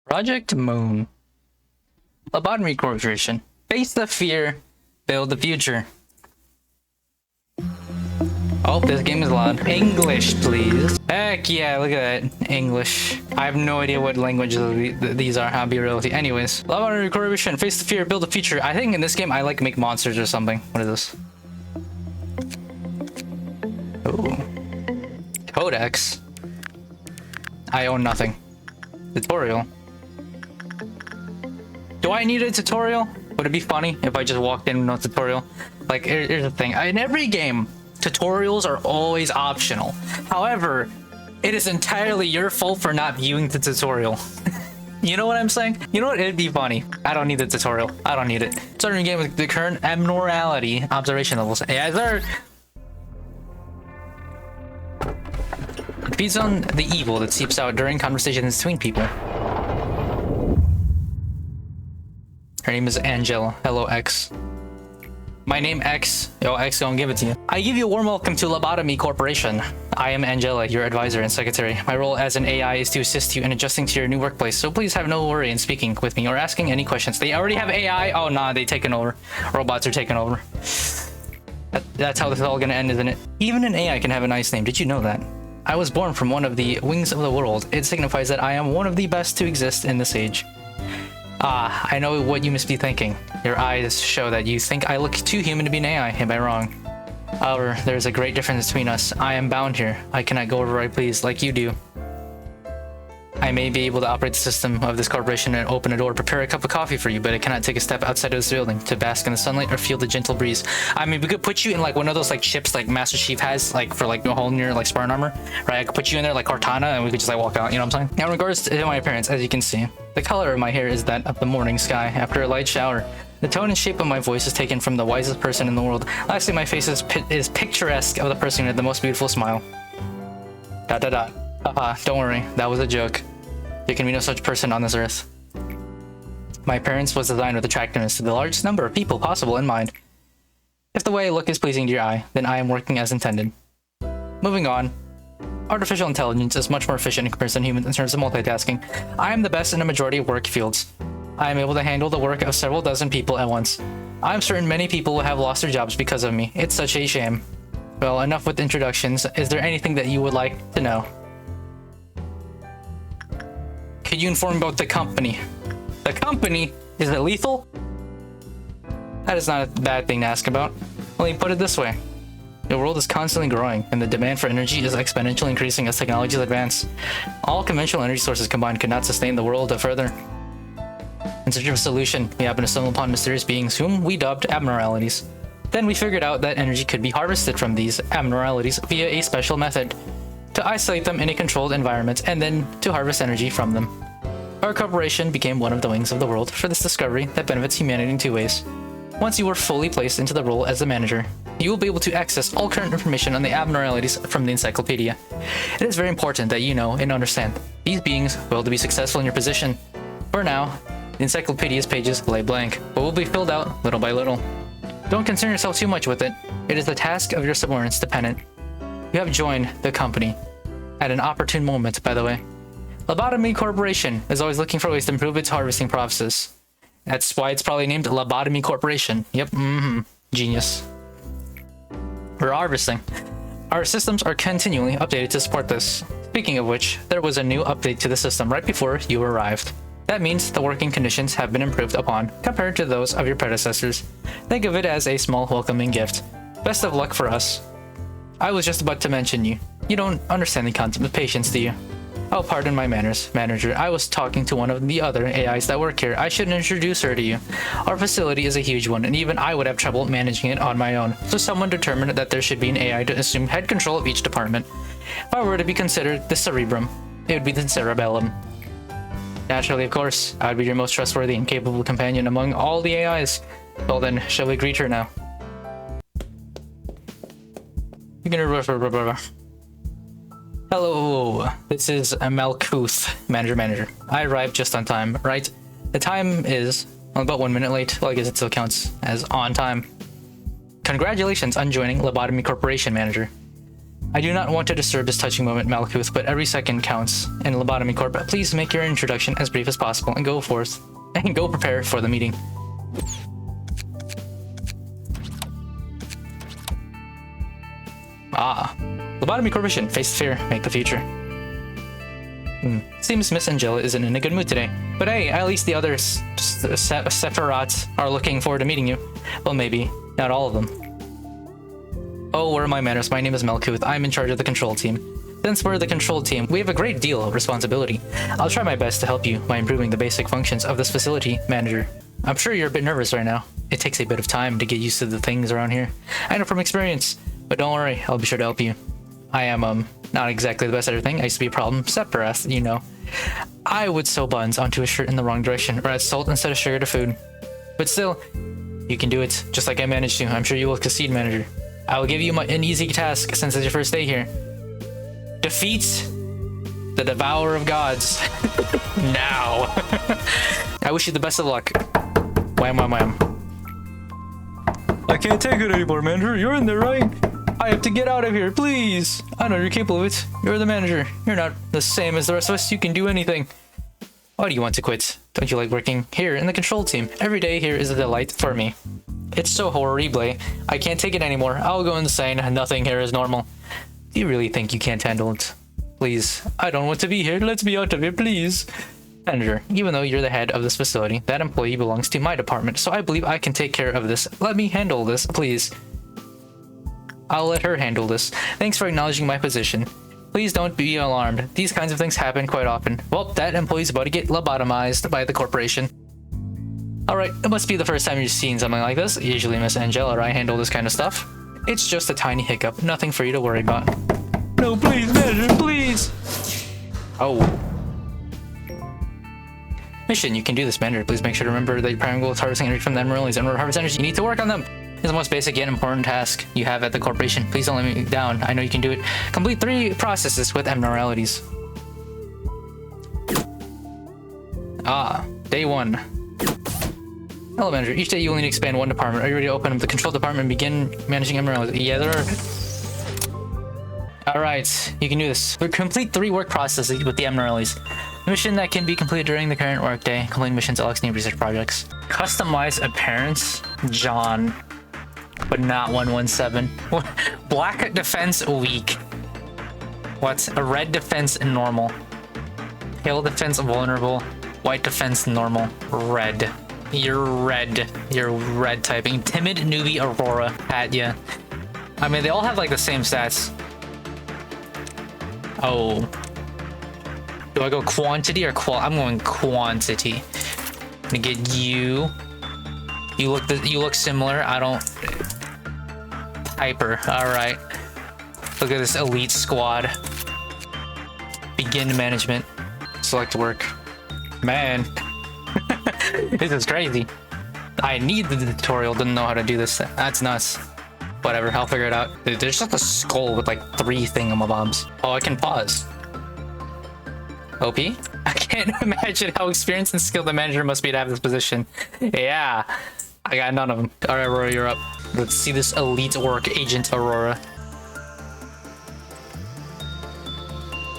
Project Moon. Lobotomy Corporation. Face the fear, build the future. Oh, this game is loud. English, please. Heck yeah, look at that. English. I have no idea what languages these are. I'll be real with you. Anyways, Lobotomy Corporation. Face the fear, build the future. I think in this game I like make monsters or something. What is this? Ooh. Codex. I own nothing. Tutorial. Do I need a tutorial? Would it be funny if I just walked in with no tutorial? Like, here's the thing. In every game, tutorials are always optional. However, it is entirely your fault for not viewing the tutorial. You know what I'm saying? You know what? It'd be funny. I don't need the tutorial. I don't need it. Starting a game with the current abnormality observation levels. Yeah, there. It feeds on the evil that seeps out during conversations between people. Her name is Angela. Hello, X. My name X. Yo, X, gonna give it to you. I give you a warm welcome to Lobotomy Corporation. I am Angela, your advisor and secretary. My role as an AI is to assist you in adjusting to your new workplace, so please have no worry in speaking with me or asking any questions. They already have AI? Oh, nah, they taken over. Robots are taking over. That's how this is all gonna end, isn't it? Even an AI can have a nice name. Did you know that? I was born from one of the wings of the world. It signifies that I am one of the best to exist in this age. Ah, I know what you must be thinking. Your eyes show that you think I look too human to be an AI. Am I wrong? However, there's a great difference between us. I am bound here. I cannot go wherever I please, like you do. I may be able to operate the system of this corporation and open a door, prepare a cup of coffee for you, but I cannot take a step outside of this building to bask in the sunlight or feel the gentle breeze. I mean, we could put you in like one of those like ships like Master Chief has, like for like holding your like Spartan armor, right? I could put you in there like Cortana and we could just like walk out, you know what I'm saying? Now, in regards to my appearance, as you can see, the color of my hair is that of the morning sky after a light shower. The tone and shape of my voice is taken from the wisest person in the world. Lastly, my face is picturesque of the person with the most beautiful smile. Dot dot dot. Haha, don't worry, that was a joke. There can be no such person on this earth. My appearance was designed with attractiveness to the largest number of people possible in mind. If the way I look is pleasing to your eye, then I am working as intended. Moving on. Artificial intelligence is much more efficient in comparison to humans in terms of multitasking. I am the best in a majority of work fields. I am able to handle the work of several dozen people at once. I am certain many people will have lost their jobs because of me. It's such a shame. Well, enough with introductions. Is there anything that you would like to know? Could you inform me about the company? The company? Is it lethal? That is not a bad thing to ask about. Let me put it this way. The world is constantly growing, and the demand for energy is exponentially increasing as technologies advance. All conventional energy sources combined could not sustain the world further. In search of a solution, we happened to stumble upon mysterious beings whom we dubbed abnormalities. Then we figured out that energy could be harvested from these abnormalities via a special method. To isolate them in a controlled environment, and then to harvest energy from them. Our corporation became one of the wings of the world for this discovery that benefits humanity in two ways. Once you are fully placed into the role as the manager, you will be able to access all current information on the abnormalities from the encyclopedia. It is very important that you know and understand these beings will to be successful in your position. For now, the encyclopedia's pages lay blank, but will be filled out little by little. Don't concern yourself too much with it. It is the task of your subordinates dependent. You have joined the company. At an opportune moment, by the way. Lobotomy Corporation is always looking for ways to improve its harvesting process. That's why it's probably named Lobotomy Corporation. Yep, genius. We're harvesting. Our systems are continually updated to support this. Speaking of which, there was a new update to the system right before you arrived. That means the working conditions have been improved upon compared to those of your predecessors. Think of it as a small welcoming gift. Best of luck for us. I was just about to mention you. You don't understand the concept of patience, do you? Oh, pardon my manners, manager. I was talking to one of the other AIs that work here. I should introduce her to you. Our facility is a huge one, and even I would have trouble managing it on my own. So someone determined that there should be an AI to assume head control of each department. If I were to be considered the cerebrum, it would be the cerebellum. Naturally, of course, I would be your most trustworthy and capable companion among all the AIs. Well then, shall we greet her now? Hello, this is Malkuth, manager. I arrived just on time, right? The time is about 1 minute late. Well, I guess it still counts as on time. Congratulations on joining Lobotomy Corporation, manager. I do not want to disturb this touching moment, Malkuth, but every second counts. In Lobotomy Corp, please make your introduction as brief as possible and go prepare for the meeting. Ah, Lobotomy Corporation, face the fear, make the future. Seems Miss Angela isn't in a good mood today. But hey, at least the other Sephiroths are looking forward to meeting you. Well, maybe. Not all of them. Oh, where are my manners? My name is Malkuth. I'm in charge of the control team. Since we're the control team, we have a great deal of responsibility. I'll try my best to help you by improving the basic functions of this facility, manager. I'm sure you're a bit nervous right now. It takes a bit of time to get used to the things around here. I know from experience, but don't worry, I'll be sure to help you. I am, not exactly the best at everything. I used to be a problem Sephiroth, you know. I would sew buns onto a shirt in the wrong direction, or add salt instead of sugar to food. But still, you can do it, just like I managed to. I'm sure you will succeed, manager. I will give you an easy task since it's your first day here. Defeat the Devourer of Gods. Now. I wish you the best of luck. Wham, wham, wham. I can't take it anymore, manager. You're in there, right? I have to get out of here, please. I know you're capable of it. You're the manager. You're not the same as the rest of us. You can do anything. Why do you want to quit? Don't you like working here in the control team? Every day here is a delight for me. It's so horrible. I can't take it anymore. I'll go insane. Nothing here is normal. Do you really think you can't handle it? Please. I don't want to be here. Let's be out of here, please. Manager, even though you're the head of this facility, that employee belongs to my department, so I believe I can take care of this. Let me handle this, please. I'll let her handle this. Thanks for acknowledging my position. Please don't be alarmed. These kinds of things happen quite often. Well, that employee's about to get lobotomized by the corporation. Alright, it must be the first time you've seen something like this. Usually Miss Angela or I handle this kind of stuff. It's just a tiny hiccup, nothing for you to worry about. No, please, manager, please! Oh. Mission, you can do this, manager. Please make sure to remember that your primary goal is harvesting energy from the emeralds. And in order to harvest energy, you need to work on them. It's the most basic yet important task you have at the corporation. Please don't let me down. I know you can do it. Complete 3 processes with abnormalities. Ah, day 1. Hello, manager. Each day you will need to expand 1 department. Are you ready to open up the control department and begin managing abnormalities? Yeah, there are. Alright, you can do this. Complete 3 work processes with the abnormalities. Mission that can be completed during the current workday. Complete missions, Alex new research projects. Customize appearance, John, but not 117. Black defense weak. What? A red defense normal. Pale defense vulnerable. White defense normal. Red. You're red. You're red typing. Timid newbie Aurora. At ya. I mean, they all have like the same stats. Oh. Do I go quantity or I'm going quantity. I'm gonna get you. You look similar. I don't. Hyper. All right. Look at this elite squad. Begin management. Select work. Man, this is crazy. I need the tutorial to know how to do this. That's nuts. Whatever. I'll figure it out. Dude, there's just a skull with like 3 thingamabobs. Oh, I can pause. OP? I can't imagine how experienced and skilled the manager must be to have this position. Yeah, I got none of them. All right, Aurora, you're up. Let's see this elite work, Agent Aurora.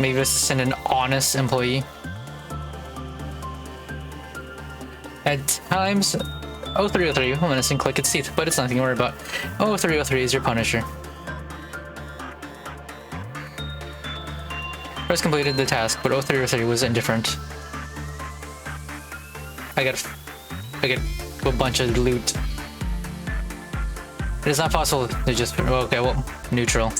Maybe let's send an honest employee. At times, 0303 will menace and click its teeth, but it's nothing to worry about. 0303 is your punisher. First completed the task, but 0303 was indifferent. I got a bunch of loot. It is not possible to just... Okay, well, neutral.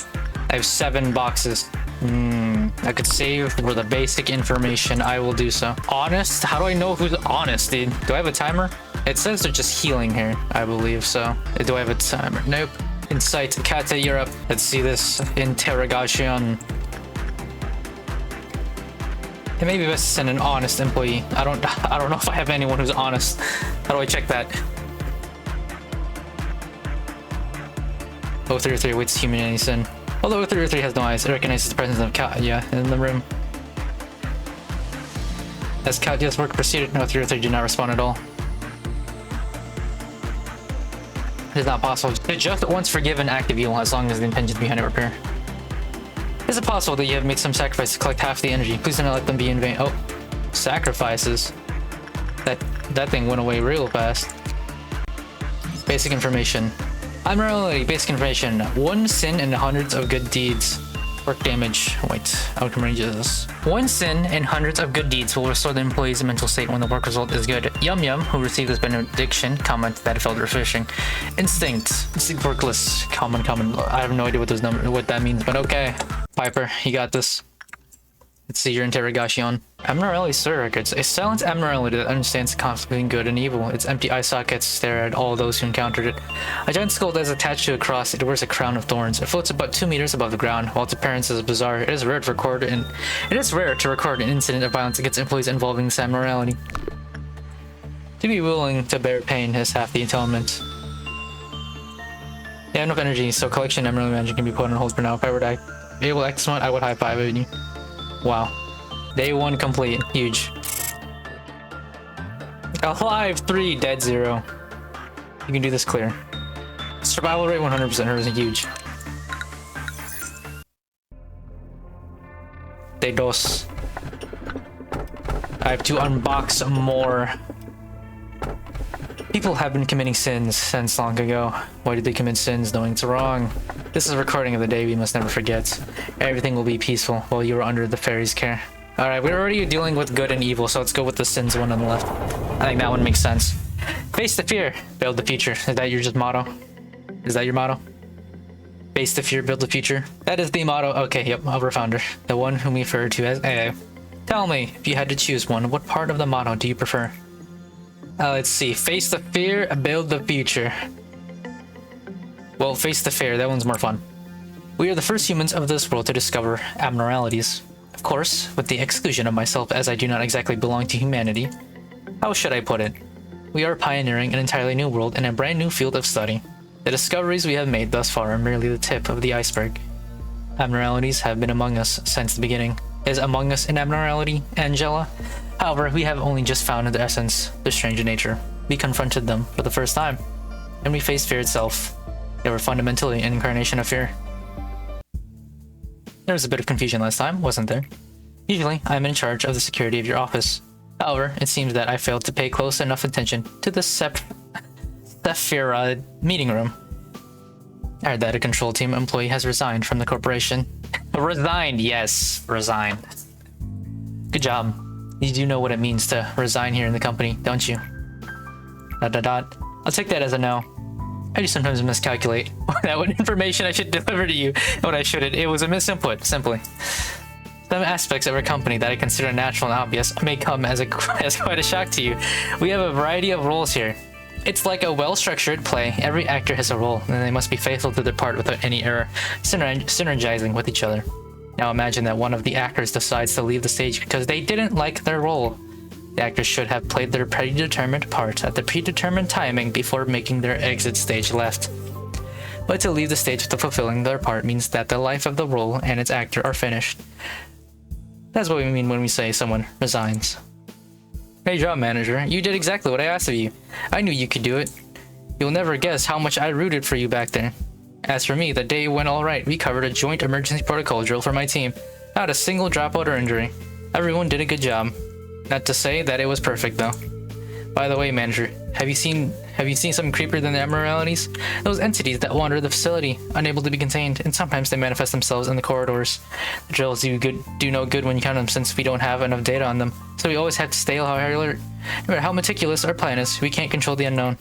I have 7 boxes. I could save for the basic information. I will do so. Honest? How do I know who's honest, dude? Do I have a timer? It says they're just healing here, I believe, so... Do I have a timer? Nope. Insight. Kata, you're up. Let's see this interrogation. It may be best to send an honest employee. I don't know if I have anyone who's honest. How do I check that? 033 waits humanity sin. Although 033 has no eyes, it recognizes the presence of Katya in the room. As Katya's work proceeded, 033 did not respond at all. It is not possible to just once forgive an act of evil as long as the intentions behind it repair. Is it possible that you have made some sacrifice to collect half the energy? Please do not let them be in vain. Oh, sacrifices. That thing went away real fast. Basic information. Admiralty, basic information. 1 sin and hundreds of good deeds. Work damage. Wait, outcome ranges. 1 sin and hundreds of good deeds will restore the employee's mental state when the work result is good. Yum Yum, who received this benediction, commented that it felt refreshing. Instinct workless. Common. I have no idea what that means, but okay. Piper, you got this. Let's see your interrogation. Admiralty Sir records. A silent admiralty that understands the conflict between good and evil. Its empty eye sockets stare at all those who encountered it. A giant skull that is attached to a cross. It wears a crown of thorns. It floats about 2 meters above the ground. While its appearance is bizarre, it is rare to record an incident of violence against employees involving this admiralty. To be willing to bear pain is half the atonement. Yeah, enough energy, so collection admiralty magic can be put on hold for now. If I were to be able to act this one, I would high five you. Wow. Day 1 complete. Huge. Alive 3, dead 0. You can do this clear. Survival rate 100%. Hers is huge. Day 2. I have to unbox more. People have been committing sins since long ago. Why did they commit sins knowing it's wrong? This is a recording of the day we must never forget. Everything will be peaceful while you are under the fairy's care. Alright, we're already dealing with good and evil, so let's go with the sins one on the left. I think that one makes sense. Face the fear, build the future. Is that your motto? Is that your motto? Face the fear, build the future. That is the motto. Okay, yep, of our founder. The one whom we refer to as AA. Tell me, if you had to choose one, what part of the motto do you prefer? Let's see. Face the fear, build the future. Well, face the fear. That one's more fun. We are the first humans of this world to discover abnormalities. Of course, with the exclusion of myself, as I do not exactly belong to humanity. How should I put it? We are pioneering an entirely new world in a brand new field of study. The discoveries we have made thus far are merely the tip of the iceberg. Abnormalities have been among us since the beginning. Is among us an abnormality, Angela? However, we have only just found their essence, their strange nature. We confronted them for the first time, and we faced fear itself. They were fundamentally an incarnation of fear. There was a bit of confusion last time, wasn't there? Usually, I'm in charge of the security of your office. However, it seems that I failed to pay close enough attention to the Sephira meeting room. I heard that a control team employee has resigned from the corporation. Resigned, yes, resigned. Good job. You do know what it means to resign here in the company, don't you? ... I'll take that as a no. I do sometimes miscalculate what information I should deliver to you and what I shouldn't. It was a misinput, simply. Some aspects of our company that I consider natural and obvious may come as quite a shock to you. We have a variety of roles here. It's like a well-structured play. Every actor has a role, and they must be faithful to their part without any error, synergizing with each other. Now imagine that one of the actors decides to leave the stage because they didn't like their role. The actors should have played their predetermined part at the predetermined timing before making their exit stage left. But to leave the stage without fulfilling their part means that the life of the role and its actor are finished. That's what we mean when we say someone resigns. Great job, manager. You did exactly what I asked of you. I knew you could do it. You'll never guess how much I rooted for you back there. As for me, the day went alright. We covered a joint emergency protocol drill for my team. Not a single dropout or injury. Everyone did a good job. Not to say that it was perfect, though. By the way, manager, have you seen something creepier than the abnormalities? Those entities that wander the facility, unable to be contained, and sometimes they manifest themselves in the corridors. The drills do no good when you count them, since we don't have enough data on them. So we always have to stay high alert. No matter how meticulous our plan is, we can't control the unknown.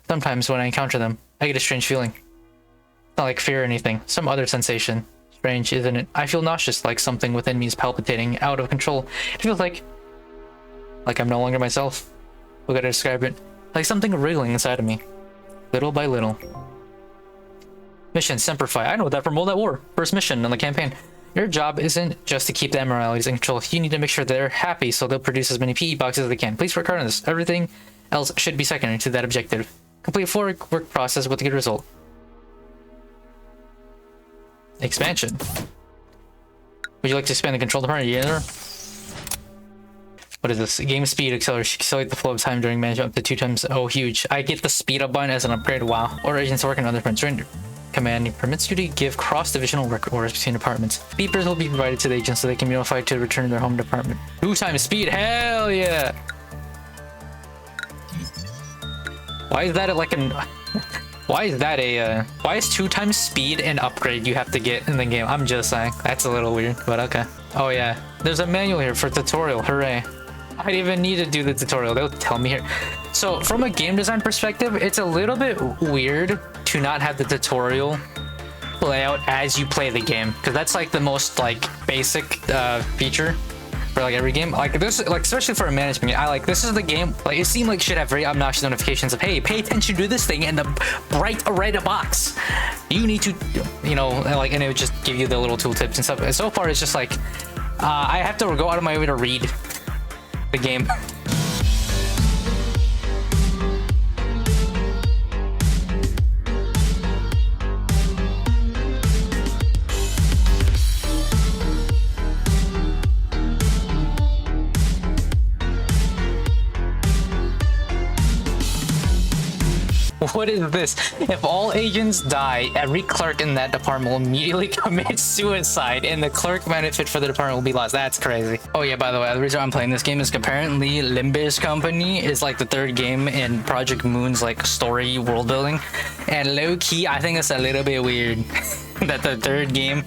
Sometimes when I encounter them, I get a strange feeling. Not like fear or anything, some other sensation. Strange, isn't it? I feel nauseous, like something within me is palpitating, out of control. It feels like I'm no longer myself. We gotta describe it. Like something wriggling inside of me. Little by little. Mission, Semperfi. I know that from World at War. First mission on the campaign. Your job isn't just to keep the abnormalities in control. You need to make sure they're happy so they'll produce as many PE boxes as they can. Please work hard on this. Everything else should be secondary to that objective. Complete a full work process with a good result. Expansion. Would you like to expand the control department? Yeah. What is this? Game speed accelerate the flow of time during management up to 2 times. Oh, huge. I get the speed up button as an upgrade. Wow. Or agents working on other fronts. command permits you to give cross-divisional record orders between departments. Beepers will be provided to the agents so they can be notified to return to their home department. 2 times speed, hell yeah! Why is that like an... Why is that a... Why is 2 times speed an upgrade you have to get in the game? I'm just saying. That's a little weird, but okay. Oh yeah, there's a manual here for tutorial, hooray. I didn't even need to do the tutorial, they'll tell me here. So from a game design perspective, it's a little bit weird to not have the tutorial play out as you play the game, because that's like the most like basic feature for like every game. Like this, like especially for a management game, I like this is the game. Like it seemed like it should have very obnoxious notifications of, hey, pay attention to this thing in the bright red box. You need to, you know, like, and it would just give you the little tooltips and stuff. And so far, it's just like I have to go out of my way to read the game. What is this? If all agents die, every clerk in that department will immediately commit suicide, and the clerk benefit for the department will be lost. That's crazy. Oh yeah, by the way, the reason I'm playing this game is apparently Limbus Company is like the 3rd game in Project Moon's like story world building, and low-key, I think it's a little bit weird that the 3rd game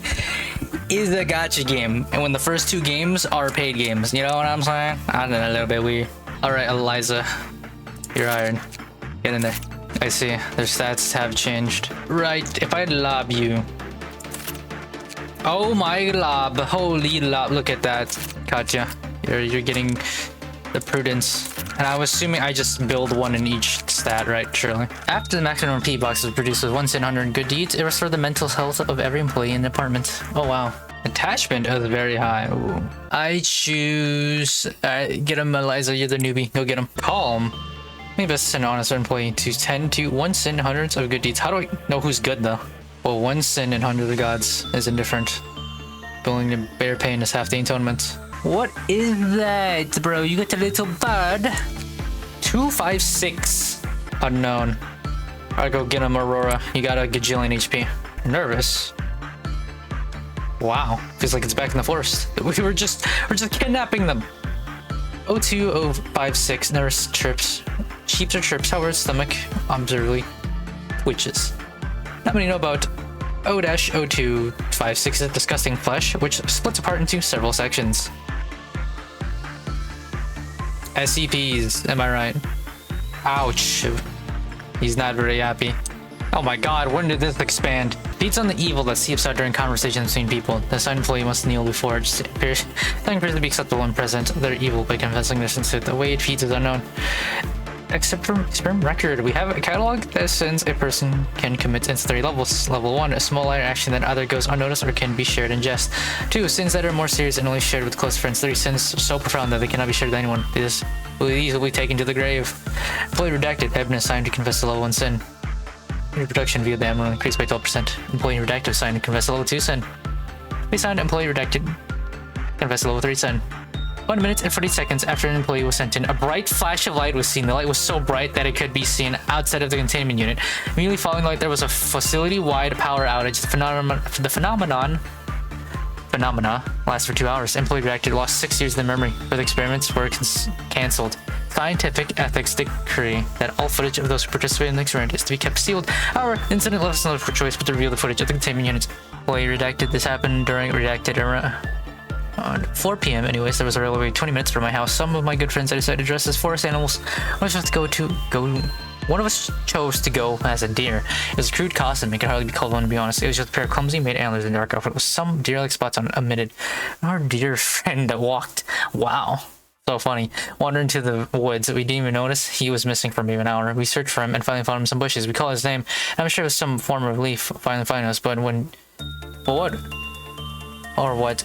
is a gacha game, and when the first 2 games are paid games. You know what I'm saying? I don't know, a little bit weird. All right, Eliza, you're hired. Get in there. I see. Their stats have changed. Right, if I lob you. Oh my lob. Holy lob. Look at that. Gotcha. You're getting the prudence. And I'm assuming I just build 1 in each stat, right? Surely. After the maximum P box is produced with 1 sin 100 good deeds, it restores the mental health of every employee in the department. Oh wow. Attachment is very high. Ooh. I choose... get him, Eliza. You're the newbie. Go get him. Calm. Maybe best send an honest employee to 10 to 1 sin, hundreds of good deeds. How do I know who's good though? Well, 1 sin and 100 of gods is indifferent. Willing to bear pain is half the atonement. What is that, bro? You got a little bird? 256. Unknown. Alright, go get him, Aurora. You got a gajillion HP. Nervous. Wow. Feels like it's back in the forest. We're just kidnapping them. 02056. Nurse trips. Sheeps or trips, however, its stomach observably twitches. Not many know about O-0256's disgusting flesh, which splits apart into several sections. SCPs, am I right? Ouch. He's not very happy. Oh my god, when did this expand? Feeds on the evil that seeps out during conversations between people. The assigned employee must kneel before it appears to be acceptable and present their evil by confessing their sins. The way it feeds is unknown. Except from experiment record, we have a catalog that sins a person can commit sins 3 levels. Level 1, a small lighter action that either goes unnoticed or can be shared in jest. 2, sins that are more serious and only shared with close friends. 3, sins so profound that they cannot be shared with anyone. These will be taken to the grave. Employee redacted, have been assigned to confess the level 1 sin. Reproduction via the ammo increased by 12%. Employee redacted, assigned to confess the level 2 sin. We signed employee redacted, confess the level 3 sin. 1 minute and 40 seconds after an employee was sent in, a bright flash of light was seen. The light was so bright that it could be seen outside of the containment unit. Immediately following the light, there was a facility-wide power outage. The phenomena lasts for 2 hours. Employee reacted, lost 6 years of their memory. Further experiments were cancelled. Scientific ethics decree that all footage of those who participated in the experiment is to be kept sealed. However, the incident left us no choice but to reveal the footage of the containment unit. Employee redacted. This happened during redacted era. On 4 p.m. anyways, there was a railway 20 minutes from my house. Some of my good friends I decided to dress as forest animals. One of us chose to go as a deer. It was a crude costume. It could hardly be called one, to be honest. It was just a pair of clumsy made antlers in dark outfit with some deer-like spots on it omitted. Our dear friend that walked. Wow. So funny. Wandered into the woods. We didn't even notice he was missing for maybe an hour. We searched for him and finally found him in some bushes. We called his name. I'm sure it was some form of relief finally finding us, but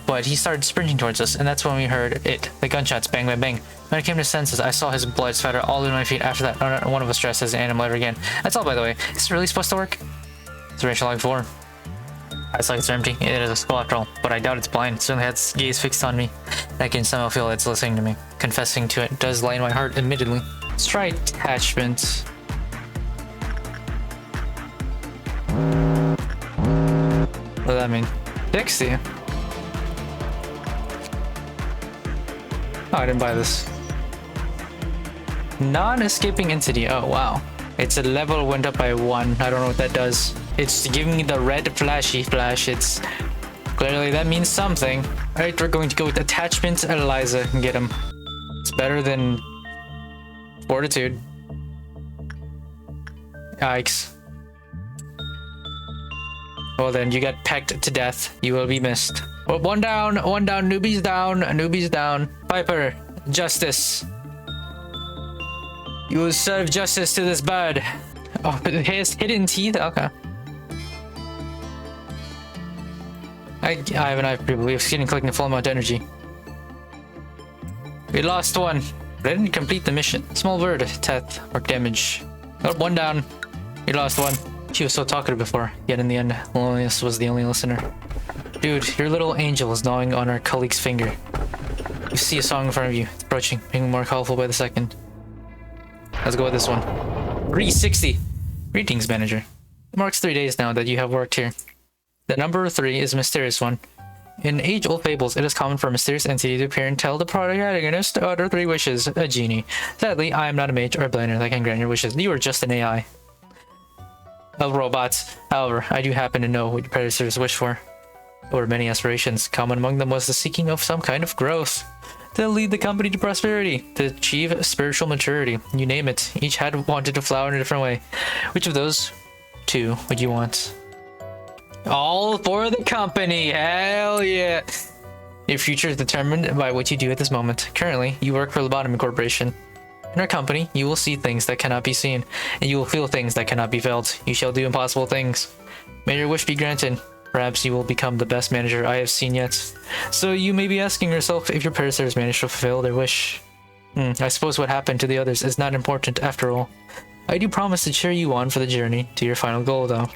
but he started sprinting towards us, and that's when we heard it. The gunshots, bang, bang, bang. When I came to senses, I saw his blood spatter all over my feet. After that, not one of us dressed as an animal ever again. That's all, by the way. Is this really supposed to work? It's Rachel Log 4. It's like it's empty. It is a skull after all, but I doubt it's blind. It certainly had its gaze fixed on me. I can somehow feel it's listening to me. Confessing to it does lie in my heart, admittedly. Let's try attachment. that mean? 60? Oh, I didn't buy this. Non-escaping entity. Oh, wow. Its level went up by 1. I don't know what that does. It's giving me the red flashy flash. It's clearly that means something. Alright, we're going to go with attachment Eliza and get him. It's better than fortitude. Yikes. Well then, you got pecked to death. You will be missed. Well, one down, newbies down, newbies down. Piper, justice. You will serve justice to this bird. Oh, it has hidden teeth? Okay. I have an eye for people. We have skin and collecting a full amount of energy. We lost one. But I didn't complete the mission. Small bird, death, or damage. Oh, one down. We lost one. She was so talkative before, yet in the end, loneliness was the only listener. Dude, your little angel is gnawing on our colleague's finger. You see a song in front of you. It's approaching, being more colorful by the second. Let's go with this one. 360. Greetings, manager. It marks 3 days now that you have worked here. The number 3 is a mysterious one. In age-old fables, it is common for a mysterious entity to appear and tell the protagonist to utter 3 wishes, a genie. Sadly, I am not a mage or a blender that can grant your wishes. You are just an AI. Of robots. However, I do happen to know what your predecessors wished for. There were many aspirations. Common among them was the seeking of some kind of growth. To lead the company to prosperity. To achieve spiritual maturity. You name it. Each had wanted to flower in a different way. Which of those 2 would you want? All for the company. Hell yeah. Your future is determined by what you do at this moment. Currently, you work for Lobotomy Corporation. In our company, you will see things that cannot be seen, and you will feel things that cannot be felt. You shall do impossible things. May your wish be granted. Perhaps you will become the best manager I have seen yet. So you may be asking yourself if your predecessors managed to fulfill their wish. I suppose what happened to the others is not important after all. I do promise to cheer you on for the journey to your final goal, though.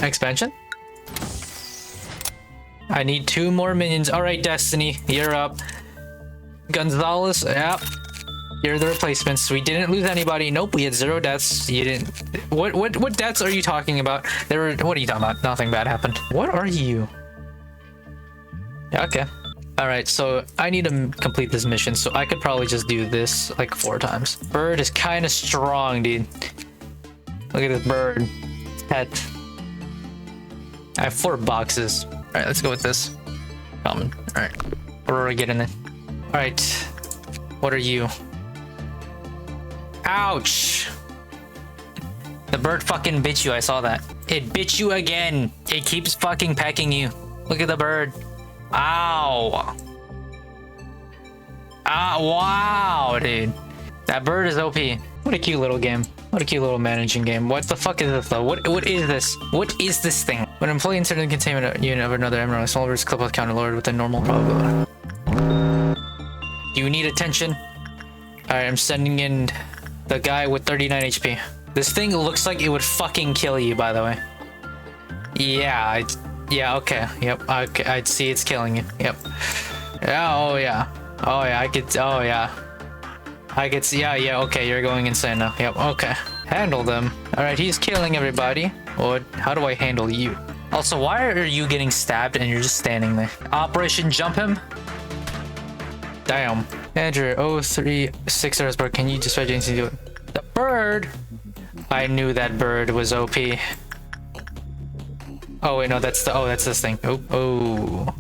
Expansion? I need 2 more minions. Alright, Destiny, you're up. Gonzalez, yep. You're the replacements. We didn't lose anybody. Nope, we had 0 deaths. You didn't. What deaths are you talking about? What are you talking about? Nothing bad happened. What are you? Yeah, okay. Alright, so I need to complete this mission, so I could probably just do this like 4 times. Bird is kind of strong, dude. Look at this bird. Pet. I have 4 boxes. Alright, let's go with this. Common. Alright. We're getting it. Alright. What are you? Ouch! The bird fucking bit you, I saw that. It bit you again! It keeps fucking pecking you. Look at the bird. Ow! Ah, wow, dude. That bird is OP. What a cute little game. What a cute little managing game. What the fuck is this though? What is this? What is this thing? When an employee inserted in the containment unit of another emerald, a small bird's clip with counter lowered with a normal probability. Do you need attention? Alright, I'm sending in the guy with 39 HP. This thing looks like it would fucking kill you, by the way. Yeah, yeah, okay. Yep, okay, I'd see it's killing you. Yep. Yeah, oh yeah. Oh yeah, oh yeah. I could see, yeah, okay, you're going insane now. Yep, okay. Handle them. Alright, he's killing everybody. How do I handle you? Also, why are you getting stabbed and you're just standing there? Operation Jump Him? Damn. Manager 036 Earthsburg, can you dispatch anything to it? The bird? I knew that bird was OP. Oh wait, no, that's this thing. Oh.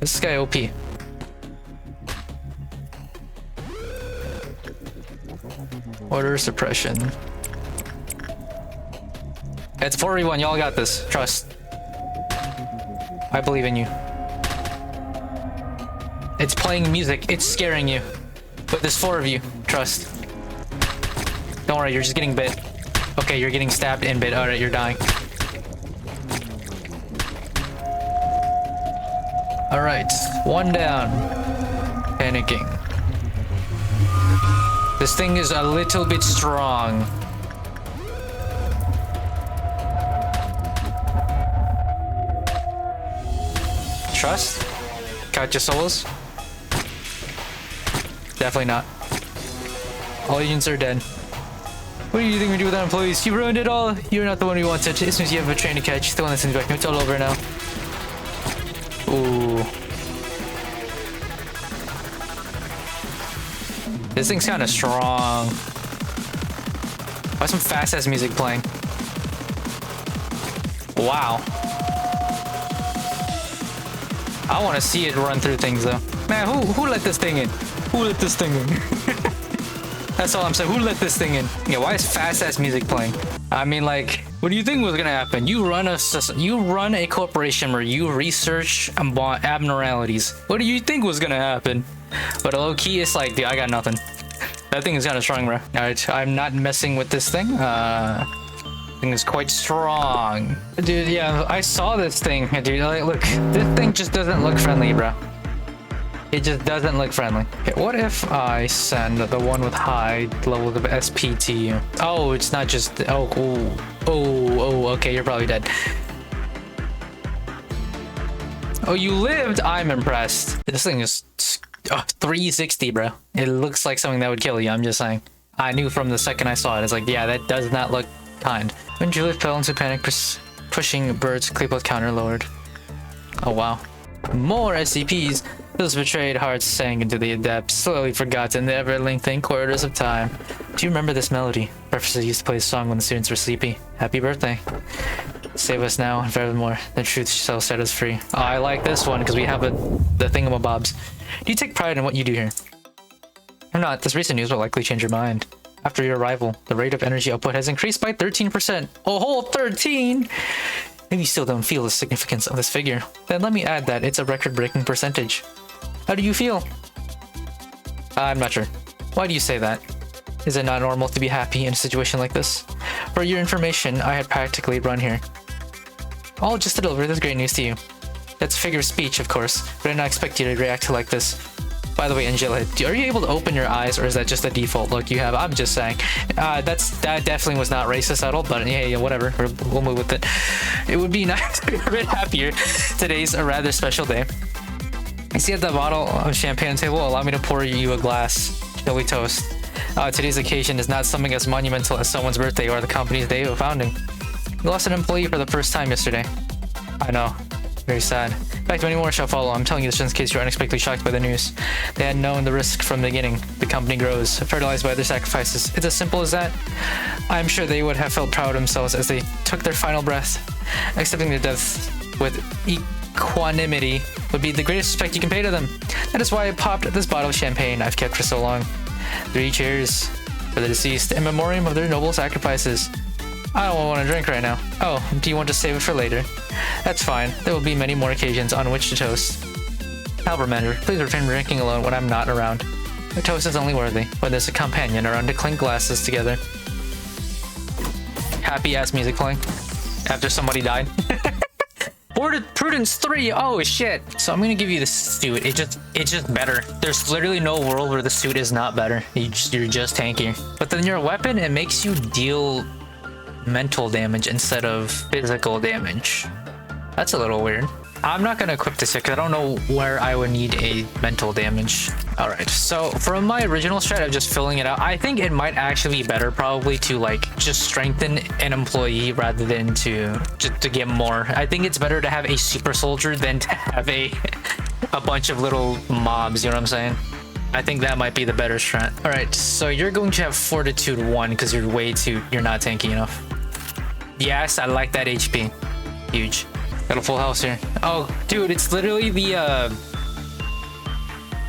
This guy OP. Order suppression. It's 4v1, y'all got this. Trust. I believe in you. It's playing music. It's scaring you. But there's 4 of you. Trust. Don't worry, you're just getting bit. Okay, you're getting stabbed and bit. Alright, you're dying. Alright, 1 down. Panicking. This thing is a little bit strong. Trust? Got your souls? Definitely not. All units are dead. What do you think we do with our employees? You ruined it all. You're not the one we wanted. As soon as you have a train to catch, the one that sends back. It's all over now. Ooh. This thing's kind of strong. Why some fast ass music playing? Wow. I want to see it run through things though. Man, who let this thing in? Who let this thing in? That's all I'm saying. Who let this thing in? Yeah, why is fast ass music playing? I mean, like, what do you think was gonna happen? You run a corporation where you research abnormalities. What do you think was gonna happen? But low key, it's like, dude, I got nothing. That thing is kind of strong, bro. Alright, I'm not messing with this thing. Thing is quite strong. Dude, yeah, I saw this thing. Dude, like, look, this thing just doesn't look friendly, bro. It just doesn't look friendly. Okay, what if I send the one with high levels of SP to you? Oh, it's not just... Oh, okay, you're probably dead. Oh, you lived? I'm impressed. This thing is 360, bro. It looks like something that would kill you, I'm just saying. I knew from the second I saw it. It's like, yeah, that does not look kind. When Julie fell into panic, pushing Bird's Claypot counter lowered. Oh, wow. More SCPs. Those betrayed hearts sank into the depths, slowly forgotten the ever-lengthening corridors of time. Do you remember this melody? Professor used to play a song when the students were sleepy. Happy birthday. Save us now and forevermore. The truth shall set us free. Oh, I like this one because we have the thingamabobs. Do you take pride in what you do here? If not, this recent news will likely change your mind. After your arrival, the rate of energy output has increased by 13%. A whole 13! Maybe you still don't feel the significance of this figure. Then let me add that it's a record-breaking percentage. How do you feel? I'm not sure. Why do you say that? Is it not normal to be happy in a situation like this? For your information, I had practically run here. All just to deliver this great news to you. That's a figure of speech, of course, but I did not expect you to react like this. By the way, Angela, are you able to open your eyes, or is that just a default look you have? I'm just saying. That definitely was not racist at all, but yeah, whatever. We'll move with it. It would be nice to be a bit happier. Today's a rather special day. I see at the bottle of champagne on the table. Allow me to pour you a glass. Chili toast. Today's occasion is not something as monumental as someone's birthday or the company's day of founding. You lost an employee for the first time yesterday. I know. Very sad. In fact, many more shall follow. I'm telling you this just in case you're unexpectedly shocked by the news. They had known the risk from the beginning. The company grows, fertilized by their sacrifices. It's as simple as that. I'm sure they would have felt proud of themselves as they took their final breath. Accepting their death with equanimity would be the greatest respect you can pay to them. That is why I popped this bottle of champagne I've kept for so long. 3 cheers for the deceased in memoriam of their noble sacrifices. I don't want to drink right now. Oh, do you want to save it for later? That's fine. There will be many more occasions on which to toast. Albert, please refrain from drinking alone when I'm not around. A toast is only worthy when there's a companion around to clink glasses together. Happy ass music playing after somebody died. Prudence 3. Oh shit. So I'm gonna give you the suit. It's just better. There's literally no world where the suit is not better. You're just tankier. But then your weapon, it makes you deal mental damage instead of physical damage. That's a little weird. I'm not gonna equip this yet because I don't know where I would need a mental damage. All right, so from my original strat of just filling it out, I think it might actually be better probably to like just strengthen an employee rather than to get more. I think it's better to have a super soldier than to have a bunch of little mobs, you know what I'm saying? I think that might be the better strat. All right, so you're going to have Fortitude 1 because you're not tanky enough. Yes, I like that HP. Huge. Got a full house here. Oh, dude, it's literally the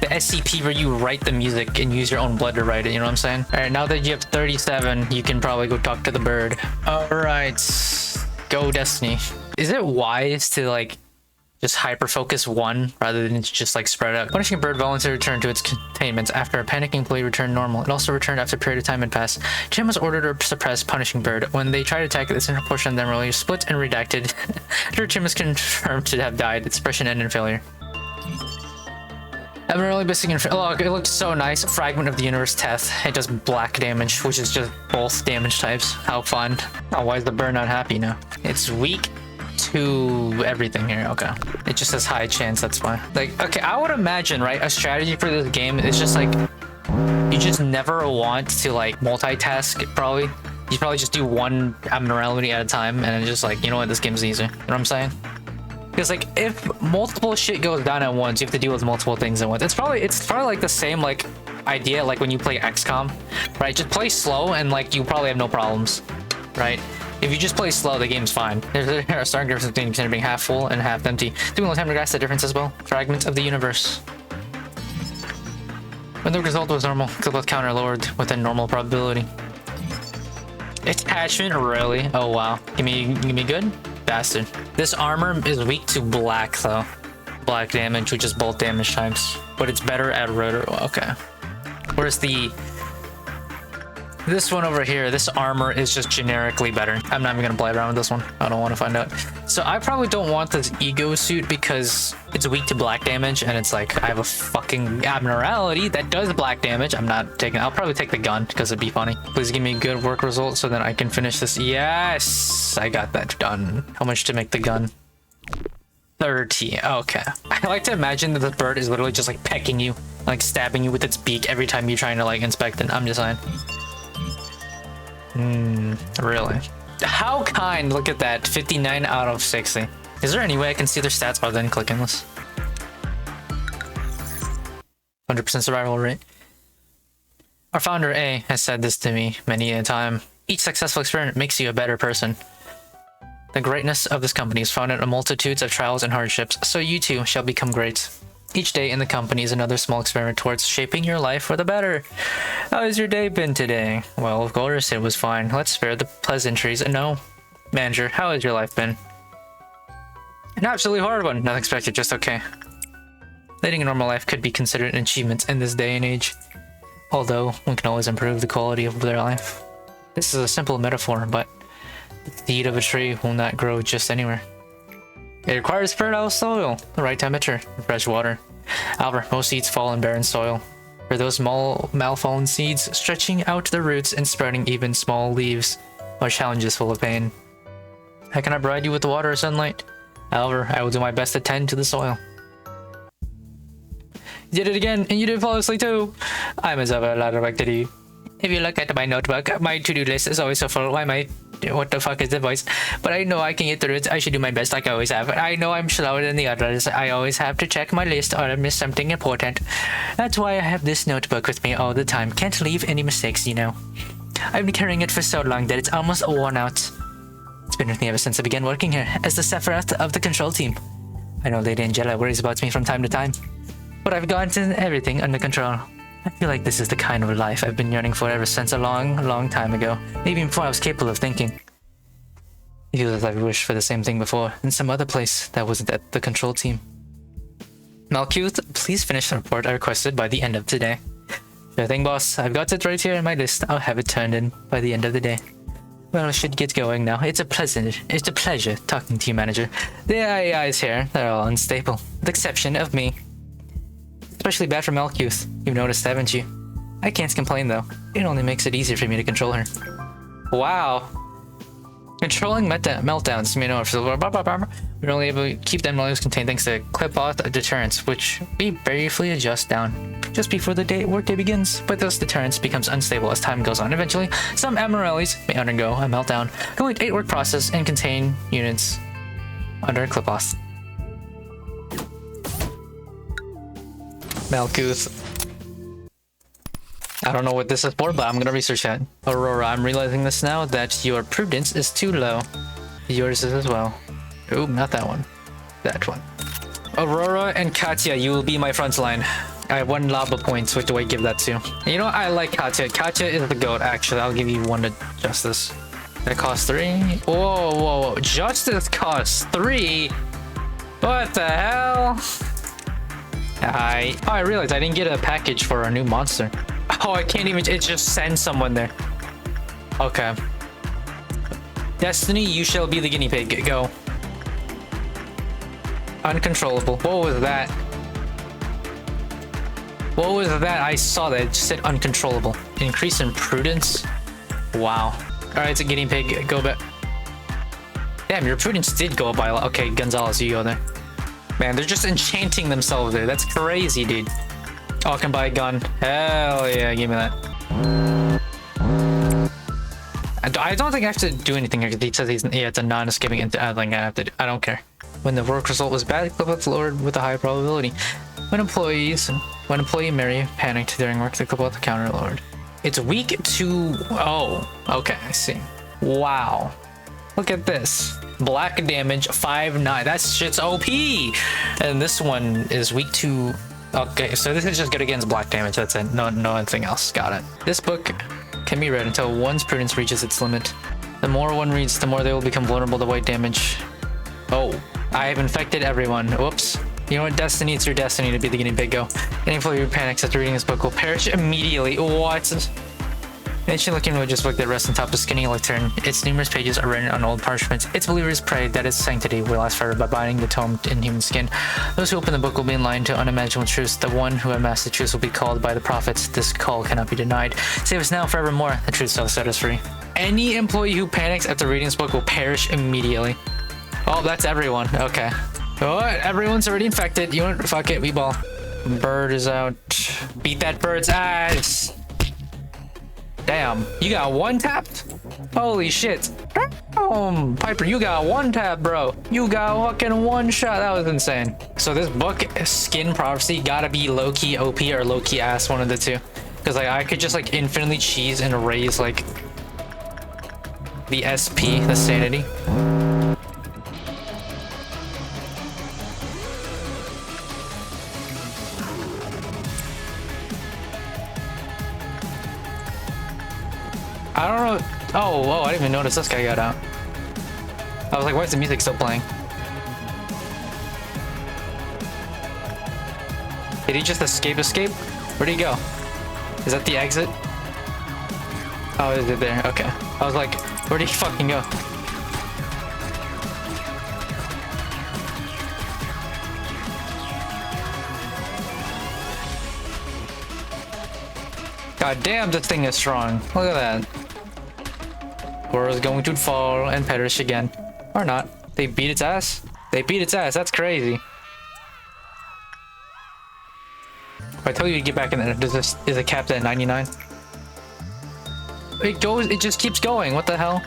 SCP where you write the music and use your own blood to write it, you know what I'm saying? All right, now that you have 37, you can probably go talk to the bird. All right, go Destiny. Is it wise to like just hyper-focus one rather than just like spread out? Punishing a bird voluntarily returned to its containment after a panicking employee returned normal. It also returned after a period of time had passed. Jim was ordered to suppress punishing bird. When they tried to attack it, the central portion of them were split and redacted. After Jim was confirmed to have died, its suppression ended in failure. I'm really missing look, it looks so nice. Fragment of the universe Teth. It does black damage, which is just both damage types. How fun. Oh, why is the bird not happy now? It's weak to everything here. Okay, it just has high chance, that's why. Like, okay, I would imagine, right, a strategy for this game is just like you just never want to like multitask, probably. You probably just do one abnormality at a time, and then just like, you know what, this game's easier. You know what I'm saying? Because like, if multiple shit goes down at once, you have to deal with multiple things at once. It's probably like the same like idea like when you play XCOM, right? Just play slow, and like you probably have no problems, right? If you just play slow, the game's fine. There are starting differences between considered being half full and half empty. Doing a little time to grasp the difference as well. Fragment of the universe. When the result was normal, clip counter lowered within normal probability. Attachment, really? Oh wow. Give me good? Bastard. This armor is weak to black though. Black damage, which is both damage types. But it's better at rotor. Okay. Whereas this one over here, this armor is just generically better. I'm not even gonna play around with this one. I don't want to find out. So I probably don't want this ego suit because it's weak to black damage, and it's like I have a fucking abnormality that does black damage. I'll probably take the gun because it'd be funny. Please give me a good work result so then I can finish this. Yes, I got that done. How much to make the gun? 30. Okay. I like to imagine that the bird is literally just like pecking you, like stabbing you with its beak every time you're trying to like inspect it. I'm just saying. Really? How kind? Look at that. 59 out of 60. Is there any way I can see their stats other than clicking this? 100% survival rate. Our founder A has said this to me many a time. Each successful experiment makes you a better person. The greatness of this company is founded on multitudes of trials and hardships, so you too shall become great. Each day in the company is another small experiment towards shaping your life for the better. How has your day been today? Well, of course, it was fine. Let's spare the pleasantries. No. Manager, how has your life been? An absolutely hard one. Nothing expected, just okay. Leading a normal life could be considered an achievement in this day and age. Although, one can always improve the quality of their life. This is a simple metaphor, but the seed of a tree will not grow just anywhere. It requires fertile soil, the right temperature, and fresh water. However, most seeds fall in barren soil. For those small, malformed seeds, stretching out the roots and spreading even small leaves are challenges full of pain. I cannot provide you with water or sunlight. However, I will do my best to tend to the soil. You did it again, and you did fall asleep too. I must have a lot of work to do. If you look at my notebook, my to-do list is always so full. Why am I... What the fuck is the voice? But I know I can get through it. I should do my best like I always have. I know I'm slower than the others. I always have to check my list or I miss something important. That's why I have this notebook with me all the time. Can't leave any mistakes, you know. I've been carrying it for so long that it's almost worn out. It's been with me ever since I began working here as the Sephiroth of the control team. I know Lady Angela worries about me from time to time, but I've gotten everything under control. I feel like this is the kind of life I've been yearning for ever since a long, long time ago. Maybe before I was capable of thinking. It feels as I've wished for the same thing before, in some other place that wasn't at the control team. Malkuth, please finish the report I requested by the end of today. Sure thing, boss. I've got it right here in my list. I'll have it turned in by the end of the day. Well, I should get going now. It's a pleasure talking to you, manager. The AIs here, they're all unstable, with the exception of me. Especially bad for Malkuth. You've noticed, haven't you? I can't complain though. It only makes it easier for me to control her. Wow. Controlling meltdowns. You know, we're only able to keep them noise contained thanks to clip-off deterrents, which we briefly adjust down just before the workday begins. But this deterrence becomes unstable as time goes on. Eventually, some abnormalities may undergo a meltdown, complete 8 work process, and contain units under clip-off. Malkuth. I don't know what this is for, but I'm gonna research that. Aurora, I'm realizing this now, that your prudence is too low. Yours is as well. Oh, not that one. That one. Aurora and Katya, you will be my front line. I have 1 lava point, so what do I give that to? You know what? I like Katya. Katya is the goat, actually. I'll give you 1 to Justice. That costs 3? Whoa, whoa, whoa. Justice costs 3? What the hell? I realized I didn't get a package for our new monster. Oh, I can't even, it just sends someone there. Okay. Destiny, you shall be the guinea pig. Go. Uncontrollable. What was that? What was that? I saw that. It just said uncontrollable. Increase in prudence? Wow. Alright, it's a guinea pig. Go back. Damn, your prudence did go up by a lot. Okay, Gonzalez, you go there. Man, they're just enchanting themselves there. That's crazy, dude. Oh, I can buy a gun. Hell yeah, give me that. I don't think I have to do anything here. He says it's a non-escaping into anything I have to do. I don't care. When the work result was bad, clip out's lowered with a high probability. When employee Mary panicked during work, the clip out the counter lowered. It's week 2. Oh, okay, I see. Wow. Look at this. Black damage 5/9. That shit's OP. And this one is week 2. Okay, so this is just good against black damage. That's it. No anything else. Got it. This book can be read until one's prudence reaches its limit. The more one reads, the more they will become vulnerable to white damage. Oh, I have infected everyone. Whoops. You know what? Destiny, it's your destiny to be the guinea pig. Go. Any employee who panics after reading this book will perish immediately. What? An ancient looking religious book that rests on top of a skinny lectern. Its numerous pages are written on old parchment. Its believers pray that its sanctity will last forever by binding the tome in human skin. Those who open the book will be in line to unimaginable truths. The one who amassed the truths will be called by the prophets. This call cannot be denied. Save us now, forevermore. The truth shall set us free. Any employee who panics after reading this book will perish immediately. Oh, that's everyone. Okay. Oh, everyone's already infected. You want? Fuck it. We ball. Bird is out. Beat that bird's ass. Damn, you got one tapped? Holy shit. Piper, you got one tap, bro. You got fucking one shot. That was insane. So this book, Skin Prophecy, gotta be low-key OP or low-key ass, one of the two. Because like I could just like infinitely cheese and raise like the SP, the sanity. I don't know. Oh, I didn't even notice this guy got out. I was like, why is the music still playing? Did he just escape? Where'd he go? Is that the exit? Oh, is it there? Okay. I was like, where'd he fucking go? God damn, this thing is strong. Look at that. Or is going to fall and perish again. Or not. They beat its ass? They beat its ass. That's crazy. I told you to get back in there. Is it capped at 99? It just keeps going. What the hell?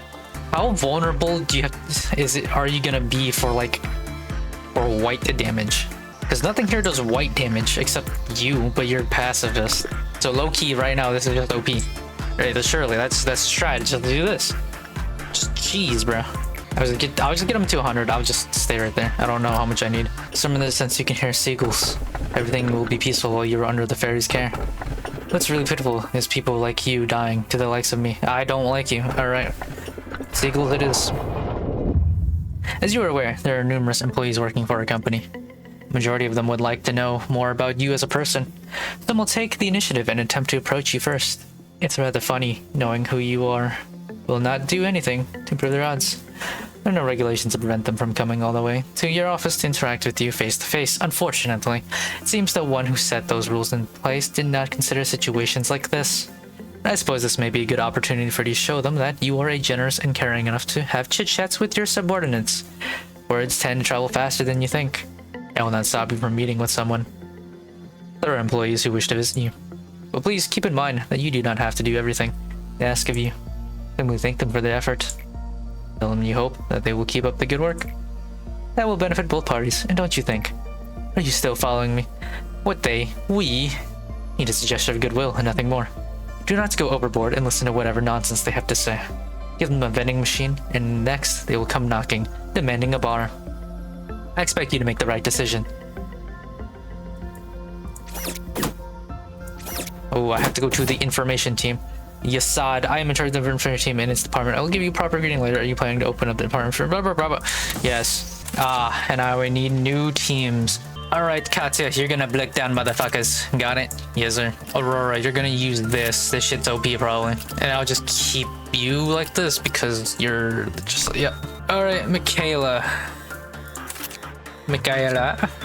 How vulnerable do you have? Are you gonna be for white damage? Because nothing here does white damage except you, but you're pacifist. So low key right now, this is just OP. Right, surely that's strat. Just do this. Just cheese, bro. I'll just get him to 100. I'll just stay right there. I don't know how much I need. Some in the sense you can hear seagulls. Everything will be peaceful while you're under the fairy's care. What's really pitiful is people like you dying to the likes of me. I don't like you. All right, seagulls it is. As you are aware, there are numerous employees working for our company. Majority of them would like to know more about you as a person. Some will take the initiative and attempt to approach you first. It's rather funny knowing who you are. Will not do anything to improve their odds. There are no regulations to prevent them from coming all the way to your office to interact with you face to face. Unfortunately, it seems the one who set those rules in place did not consider situations like this. I suppose this may be a good opportunity for you to show them that you are generous and caring enough to have chit-chats with your subordinates. Words tend to travel faster than you think. I will not stop you from meeting with someone. There are employees who wish to visit you. But please keep in mind that you do not have to do everything they ask of you. Simply thank them for their effort. Tell them you hope that they will keep up the good work. That will benefit both parties, and don't you think? Are you still following me? We need is a gesture of goodwill and nothing more. Do not go overboard and listen to whatever nonsense they have to say. Give them a vending machine, and next they will come knocking, demanding a bar. I expect you to make the right decision. Oh, I have to go to the information team. Yasad, I am in charge of the information team in its department. I will give you a proper greeting later. Are you planning to open up the department for blah, blah, blah, blah? Yes. And now we need new teams. Alright, Katya, you're gonna blick down motherfuckers. Got it? Yes, sir. Aurora, you're gonna use this. This shit's OP probably. And I'll just keep you like this because you're just, yeah. Alright, Michaela,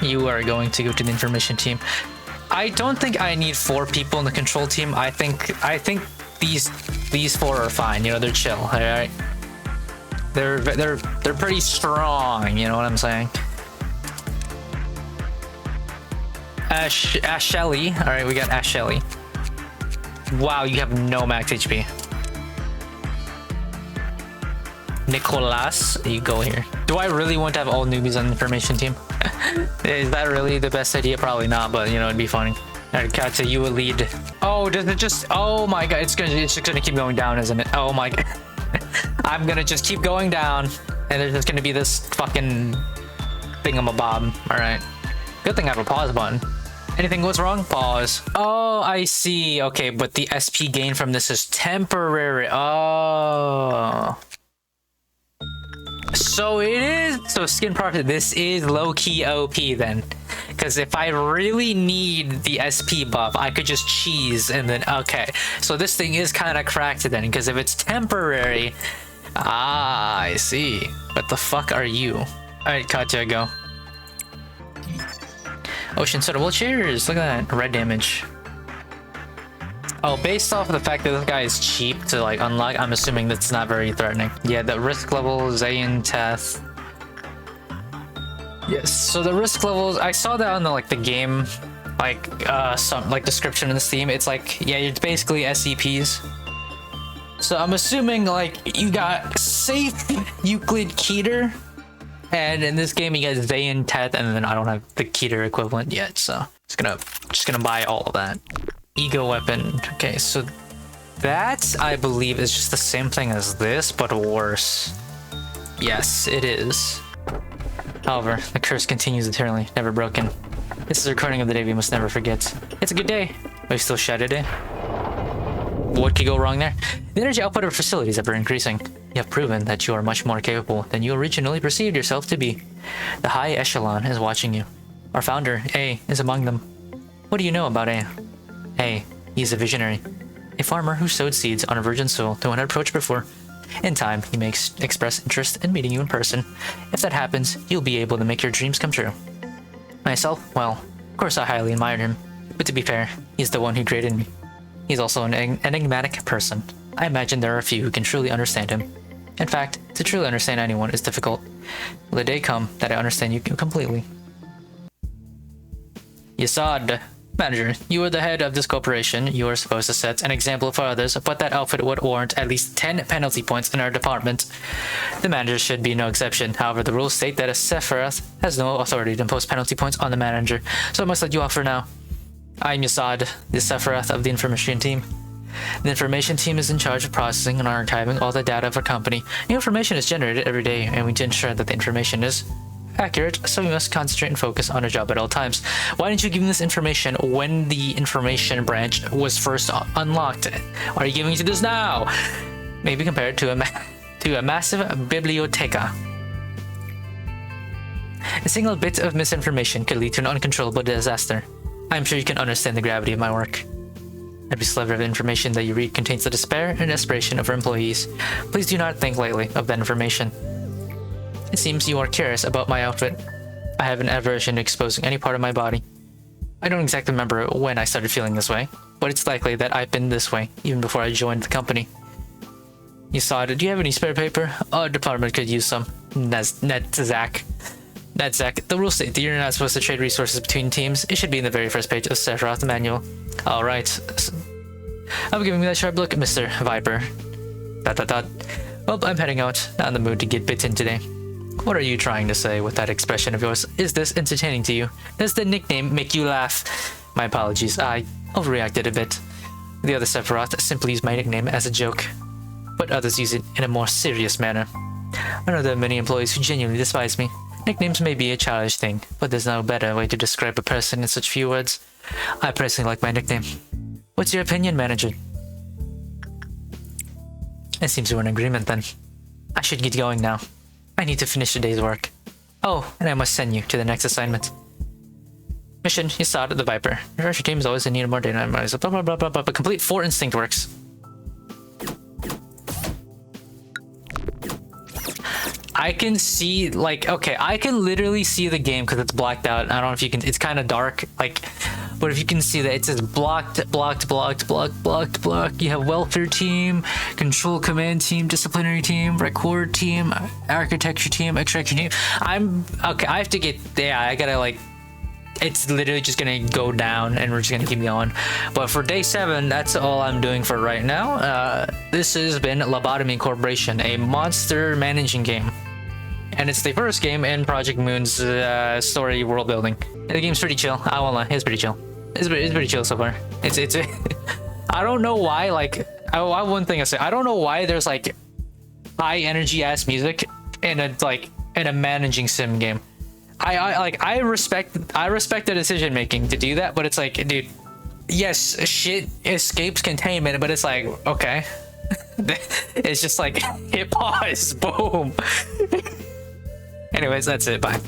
you are going to go to the information team. I don't think I need 4 people in the control team. I think these 4 are fine. You know, they're chill. All right, they're pretty strong. You know what I'm saying? Ashelly. All right, we got Ashelly. Wow, you have no max HP. Nicolas, you go here. Do I really want to have all newbies on the information team? Is that really the best idea? Probably not, but you know, it'd be funny. Alright, Katya, you will lead. Oh, does it just... Oh my god, it's just gonna keep going down, isn't it? Oh my god. I'm gonna just keep going down, and there's just gonna be this fucking thingamabob. Alright. Good thing I have a pause button. Anything goes wrong? Pause. Oh, I see. Okay, but the SP gain from this is temporary. Oh. So it is. So skin profit. This is low-key OP then. Because if I really need the SP buff, I could just cheese and then... Okay. So this thing is kind of cracked then. Because if it's temporary... Ah, I see. What the fuck are you? Alright, Katya, go. Ocean soda. Well, cheers. Look at that. Red damage. Oh, based off of the fact that this guy is cheap to like unlock, I'm assuming that's not very threatening. Yeah, the risk level, Zayn, Teth. Yes, so the risk levels, I saw that on the like the game, like some like description in the Steam. It's like, yeah, it's basically SCPs. So I'm assuming like you got safe Euclid Keter, and in this game you got Zayn, Teth, and then I don't have the Keter equivalent yet, so just gonna buy all of that. Ego weapon. Okay, so that I believe is just the same thing as this, but worse. Yes, it is. However, the curse continues eternally, never broken. This is a recording of the day we must never forget. It's a good day. Are you still shy today? What could go wrong there? The energy output of our facility is ever increasing. You have proven that you are much more capable than you originally perceived yourself to be. The high echelon is watching you. Our founder, A, is among them. What do you know about A? A, he is a visionary. A farmer who sowed seeds on a virgin soil no one had approached before. In time, he may express interest in meeting you in person. If that happens, you'll be able to make your dreams come true. Myself, well, of course I highly admired him. But to be fair, he's the one who created me. He's also an enigmatic person. I imagine there are a few who can truly understand him. In fact, to truly understand anyone is difficult. Will the day come that I understand you completely? Yasad. Manager, you are the head of this corporation. You are supposed to set an example for others, but that outfit would warrant at least 10 penalty points in our department. The manager should be no exception. However, the rules state that a Sephiroth has no authority to impose penalty points on the manager, so I must let you off for now. I'm Yasad, the Sephiroth of the information team. The information team is in charge of processing and archiving all the data of our company. New information is generated every day, and we need to ensure that the information is accurate, so we must concentrate and focus on our job at all times. Why didn't you give me this information when the information branch was first unlocked? Why are you giving it to this now? Maybe compare it to a massive biblioteca. A single bit of misinformation could lead to an uncontrollable disaster. I'm sure you can understand the gravity of my work. Every sliver of information that you read contains the despair and desperation of our employees. Please do not think lightly of that information. It seems you are curious about my outfit. I have an aversion to exposing any part of my body. I don't exactly remember when I started feeling this way, but it's likely that I've been this way even before I joined the company. You saw it. Do you have any spare paper? Our department could use some. Zach. The rules state that you're not supposed to trade resources between teams. It should be in the very first page of Sephiroth manual. Alright. I'm giving me that sharp look, Mr. Viper. ... Well, I'm heading out. Not in the mood to get bitten today. What are you trying to say with that expression of yours? Is this entertaining to you? Does the nickname make you laugh? My apologies, I overreacted a bit. The other Sephiroth simply use my nickname as a joke, but others use it in a more serious manner. I know there are many employees who genuinely despise me. Nicknames may be a childish thing, but there's no better way to describe a person in such few words. I personally like my nickname. What's your opinion, manager? It seems we're in agreement then. I should get going now. I need to finish today's work. Oh, and I must send you to the next assignment. Mission, you saw it, the Viper. Your team is always in need of more data. Blah, blah, blah, blah, blah, but complete 4 instinct works. I can see, like, okay, I can literally see the game because it's blacked out. I don't know if you can, it's kind of dark, like, but if you can see that it says blocked. You have welfare team, control command team, disciplinary team, record team, architecture team, extraction team. Okay, I have to get, yeah, I gotta, like, it's literally just gonna go down and we're just gonna keep going. But for day 7, that's all I'm doing for right now. This has been Lobotomy Corporation, a monster managing game. And it's the first game in Project Moon's story world building. The game's pretty chill. I won't lie, it's pretty chill. It's pretty chill so far. It's I don't know why, like, one thing I say, I don't know why there's like high energy ass music in a managing sim game. I respect the decision making to do that, but it's like, dude, yes, shit escapes containment, but it's like, okay. It's just like hit pause, boom. Anyways, that's it, bye.